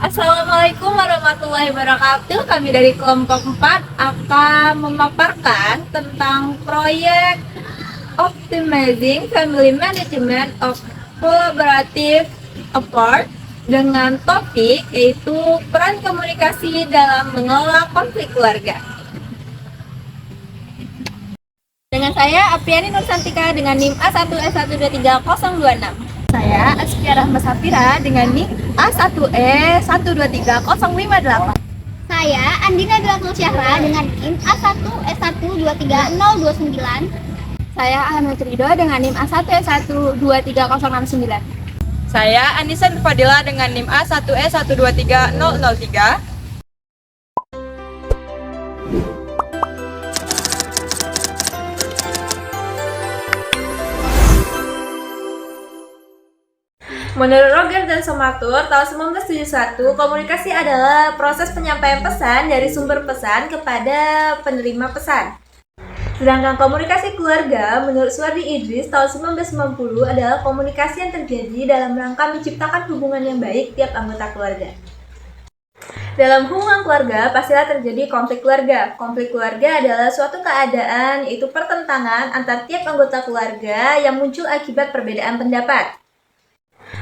Assalamualaikum warahmatullahi wabarakatuh. Kami dari kelompok 4 akan memaparkan tentang proyek Optimizing Family Management of Collaborative Effort dengan topik yaitu peran komunikasi dalam mengelola konflik keluarga. Dengan saya Apriani Nursantika dengan NIM A1E123026. Saya Askia Rahma Safira dengan NIM A1E123058. Saya Andina Dulatul Syahra dengan NIM A1E123029. Saya Ahmad Ridho dengan NIM A1E123069. Saya Anissa Fadila dengan NIM A1E123003. Menurut Roger dan Somatur, tahun 1971, komunikasi adalah proses penyampaian pesan dari sumber pesan kepada penerima pesan. Sedangkan komunikasi keluarga, menurut Suwardi Idris, tahun 1990 adalah komunikasi yang terjadi dalam rangka menciptakan hubungan yang baik tiap anggota keluarga. Dalam hubungan keluarga, pastilah terjadi konflik keluarga. Konflik keluarga adalah suatu keadaan, yaitu pertentangan antar tiap anggota keluarga yang muncul akibat perbedaan pendapat.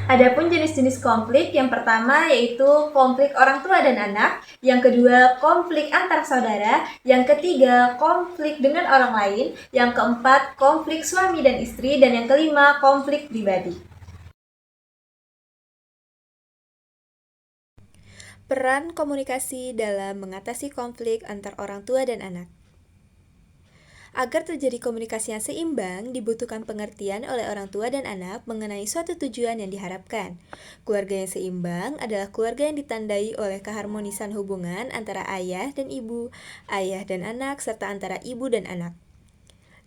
Adapun jenis-jenis konflik, yang pertama yaitu konflik orang tua dan anak, yang kedua konflik antar saudara, yang ketiga konflik dengan orang lain, yang keempat konflik suami dan istri, dan yang kelima konflik pribadi. Peran komunikasi dalam mengatasi konflik antar orang tua dan anak. Agar terjadi komunikasi yang seimbang, dibutuhkan pengertian oleh orang tua dan anak mengenai suatu tujuan yang diharapkan. Keluarga yang seimbang adalah keluarga yang ditandai oleh keharmonisan hubungan antara ayah dan ibu, ayah dan anak, serta antara ibu dan anak.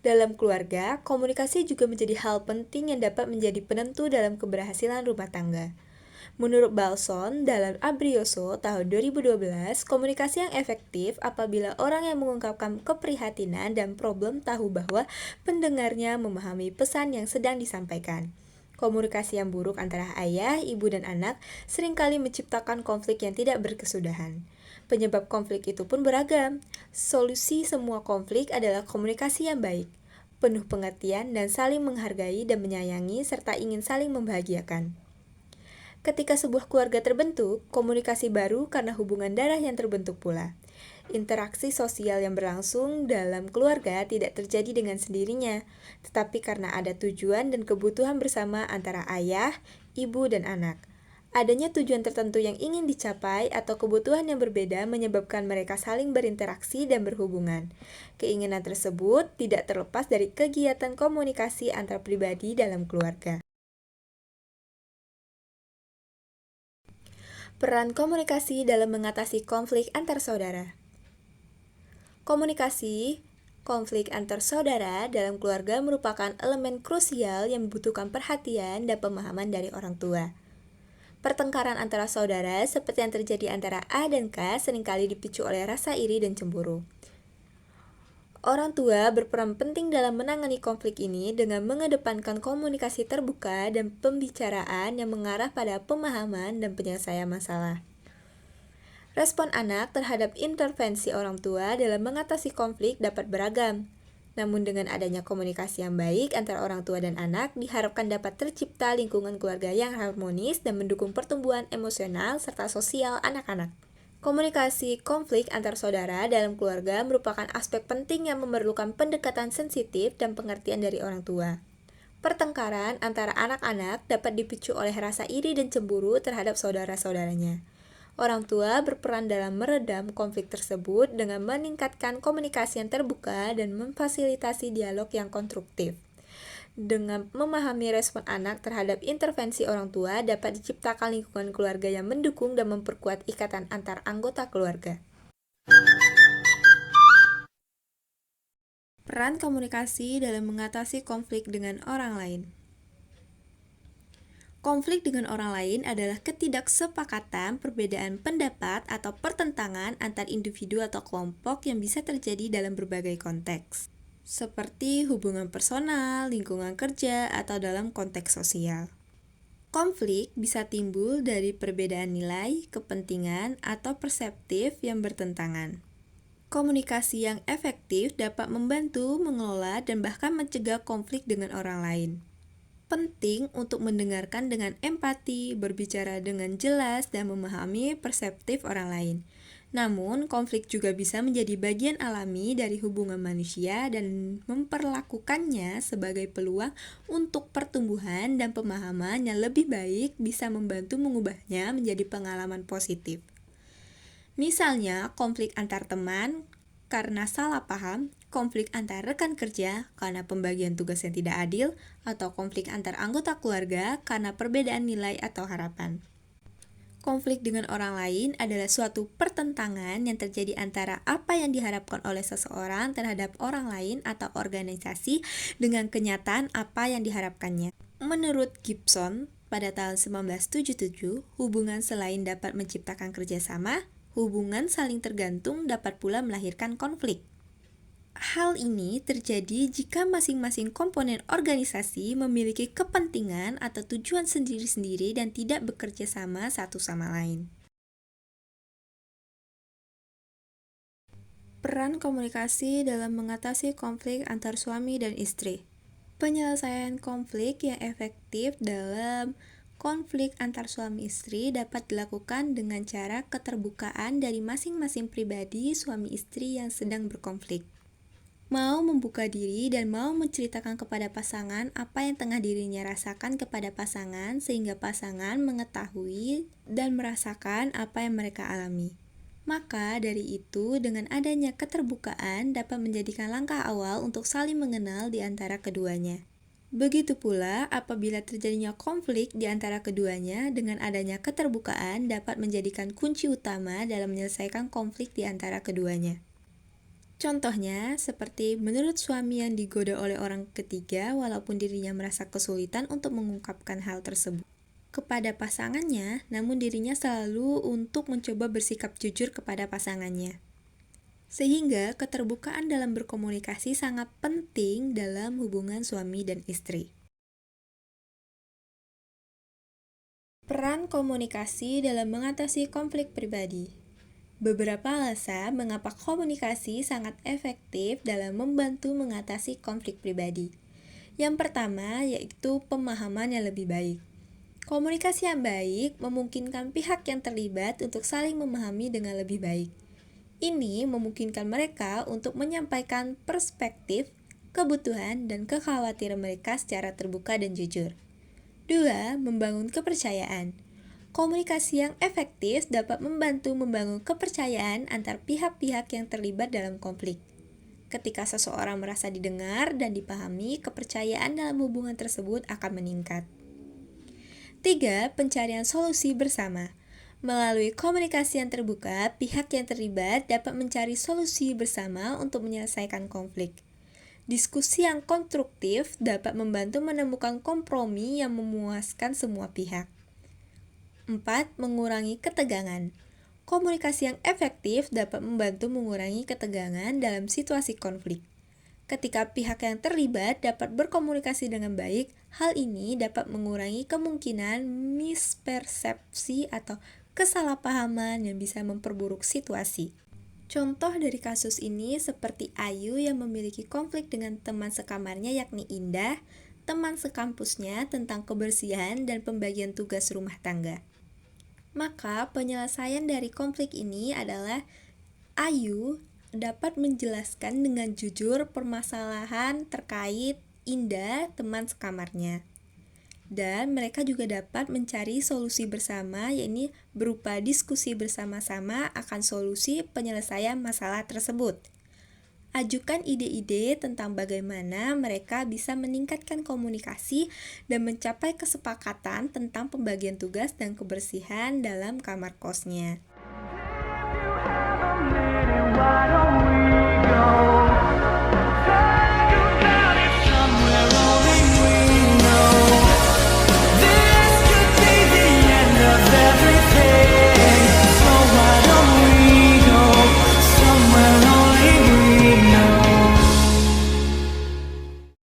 Dalam keluarga, komunikasi juga menjadi hal penting yang dapat menjadi penentu dalam keberhasilan rumah tangga. Menurut Balson, dalam Abrioso tahun 2012, komunikasi yang efektif apabila orang yang mengungkapkan keprihatinan dan problem tahu bahwa pendengarnya memahami pesan yang sedang disampaikan. Komunikasi yang buruk antara ayah, ibu, dan anak seringkali menciptakan konflik yang tidak berkesudahan. Penyebab konflik itu pun beragam. Solusi semua konflik adalah komunikasi yang baik, penuh pengertian dan saling menghargai dan menyayangi serta ingin saling membahagiakan. Ketika sebuah keluarga terbentuk, komunikasi baru karena hubungan darah yang terbentuk pula. Interaksi sosial yang berlangsung dalam keluarga tidak terjadi dengan sendirinya, tetapi karena ada tujuan dan kebutuhan bersama antara ayah, ibu, dan anak. Adanya tujuan tertentu yang ingin dicapai atau kebutuhan yang berbeda menyebabkan mereka saling berinteraksi dan berhubungan. Keinginan tersebut tidak terlepas dari kegiatan komunikasi antar pribadi dalam keluarga. Peran komunikasi dalam mengatasi konflik antar saudara. Komunikasi konflik antar saudara dalam keluarga merupakan elemen krusial yang membutuhkan perhatian dan pemahaman dari orang tua. Pertengkaran antara saudara seperti yang terjadi antara A dan K seringkali dipicu oleh rasa iri dan cemburu. Orang tua berperan penting dalam menangani konflik ini dengan mengedepankan komunikasi terbuka dan pembicaraan yang mengarah pada pemahaman dan penyelesaian masalah. Respon anak terhadap intervensi orang tua dalam mengatasi konflik dapat beragam. Namun dengan adanya komunikasi yang baik antara orang tua dan anak, diharapkan dapat tercipta lingkungan keluarga yang harmonis dan mendukung pertumbuhan emosional serta sosial anak-anak. Komunikasi konflik antar saudara dalam keluarga merupakan aspek penting yang memerlukan pendekatan sensitif dan pengertian dari orang tua. Pertengkaran antara anak-anak dapat dipicu oleh rasa iri dan cemburu terhadap saudara-saudaranya. Orang tua berperan dalam meredam konflik tersebut dengan meningkatkan komunikasi yang terbuka dan memfasilitasi dialog yang konstruktif. Dengan memahami respon anak terhadap intervensi orang tua, dapat diciptakan lingkungan keluarga yang mendukung dan memperkuat ikatan antar anggota keluarga. Peran komunikasi dalam mengatasi konflik dengan orang lain. Konflik dengan orang lain adalah ketidaksepakatan, perbedaan pendapat, atau pertentangan antar individu atau kelompok yang bisa terjadi dalam berbagai konteks, seperti hubungan personal, lingkungan kerja, atau dalam konteks sosial. Konflik bisa timbul dari perbedaan nilai, kepentingan, atau perseptif yang bertentangan. Komunikasi yang efektif dapat membantu mengelola dan bahkan mencegah konflik dengan orang lain. Penting untuk mendengarkan dengan empati, berbicara dengan jelas, dan memahami perseptif orang lain. Namun, konflik juga bisa menjadi bagian alami dari hubungan manusia dan memperlakukannya sebagai peluang untuk pertumbuhan dan pemahaman yang lebih baik bisa membantu mengubahnya menjadi pengalaman positif. Misalnya, konflik antar teman karena salah paham, konflik antar rekan kerja karena pembagian tugas yang tidak adil, atau konflik antar anggota keluarga karena perbedaan nilai atau harapan. Konflik dengan orang lain adalah suatu pertentangan yang terjadi antara apa yang diharapkan oleh seseorang terhadap orang lain atau organisasi dengan kenyataan apa yang diharapkannya. Menurut Gibson, pada tahun 1977, hubungan selain dapat menciptakan kerjasama, hubungan saling tergantung dapat pula melahirkan konflik. Hal ini terjadi jika masing-masing komponen organisasi memiliki kepentingan atau tujuan sendiri-sendiri dan tidak bekerja sama satu sama lain. Peran komunikasi dalam mengatasi konflik antar suami dan istri. Penyelesaian konflik yang efektif dalam konflik antar suami istri dapat dilakukan dengan cara keterbukaan dari masing-masing pribadi suami istri yang sedang berkonflik. Mau membuka diri dan mau menceritakan kepada pasangan apa yang tengah dirinya rasakan kepada pasangan sehingga pasangan mengetahui dan merasakan apa yang mereka alami. Maka dari itu, dengan adanya keterbukaan dapat menjadikan langkah awal untuk saling mengenal di antara keduanya. Begitu pula apabila terjadinya konflik di antara keduanya, dengan adanya keterbukaan dapat menjadikan kunci utama dalam menyelesaikan konflik di antara keduanya. Contohnya, seperti menurut suami yang digoda oleh orang ketiga walaupun dirinya merasa kesulitan untuk mengungkapkan hal tersebut kepada pasangannya, namun dirinya selalu untuk mencoba bersikap jujur kepada pasangannya. Sehingga keterbukaan dalam berkomunikasi sangat penting dalam hubungan suami dan istri. Peran komunikasi dalam mengatasi konflik pribadi. Beberapa alasan mengapa komunikasi sangat efektif dalam membantu mengatasi konflik pribadi. Yang pertama yaitu pemahaman yang lebih baik. Komunikasi yang baik memungkinkan pihak yang terlibat untuk saling memahami dengan lebih baik. Ini memungkinkan mereka untuk menyampaikan perspektif, kebutuhan, dan kekhawatiran mereka secara terbuka dan jujur. 2. Membangun kepercayaan. Komunikasi yang efektif dapat membantu membangun kepercayaan antar pihak-pihak yang terlibat dalam konflik. Ketika seseorang merasa didengar dan dipahami, kepercayaan dalam hubungan tersebut akan meningkat. 3. Pencarian solusi bersama. Melalui komunikasi yang terbuka, pihak yang terlibat dapat mencari solusi bersama untuk menyelesaikan konflik. Diskusi yang konstruktif dapat membantu menemukan kompromi yang memuaskan semua pihak. 4. Mengurangi ketegangan. Komunikasi yang efektif dapat membantu mengurangi ketegangan dalam situasi konflik. Ketika pihak yang terlibat dapat berkomunikasi dengan baik, hal ini dapat mengurangi kemungkinan mispersepsi atau kesalahpahaman yang bisa memperburuk situasi. Contoh dari kasus ini seperti Ayu yang memiliki konflik dengan teman sekamarnya yakni Indah, teman sekampusnya tentang kebersihan dan pembagian tugas rumah tangga. Maka penyelesaian dari konflik ini adalah Ayu dapat menjelaskan dengan jujur permasalahan terkait Indah, teman sekamarnya. Dan mereka juga dapat mencari solusi bersama, yakni berupa diskusi bersama-sama akan solusi penyelesaian masalah tersebut. Ajukan ide-ide tentang bagaimana mereka bisa meningkatkan komunikasi dan mencapai kesepakatan tentang pembagian tugas dan kebersihan dalam kamar kosnya.